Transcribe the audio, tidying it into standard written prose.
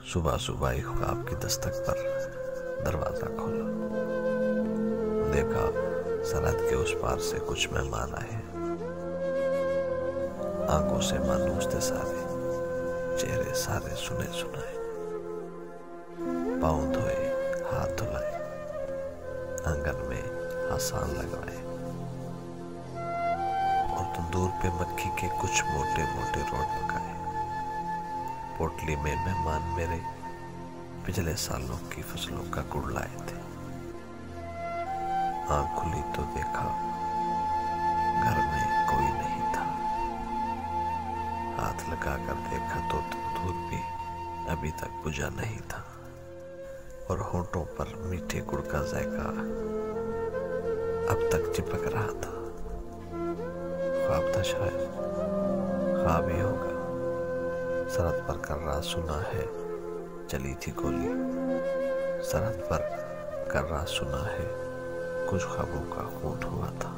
सुबह सुबह ही ख्वाब की दस्तक पर दरवाजा खोला। देखा सरहद के उस पार से कुछ मेहमान आए। आंखों से मानूस थे सारे, चेहरे सारे सुने सुनाए। पाँव धोए, हाथ धुलाए, आंगन में आसान लगवाए और तंदूर पे मक्खी के कुछ मोटे मोटे रोट पकाए। पोटली में मेहमान मेरे पिछले सालों की फसलों का गुड़ लाए थे। आंख खुली तो देखा घर में कोई नहीं था। हाथ लगाकर देखा तो तंदूर भी अभी तक बुझा नहीं था और होंठों पर मीठे गुड़ का जायका अब तक चिपक रहा था। ख्वाब था शायद, ख्वाब ही होगा। सरहद पर कर्रा सुना है चली थी गोली। सरहद पर कर्रा सुना है कुछ ख्वाबों का खून हुआ था।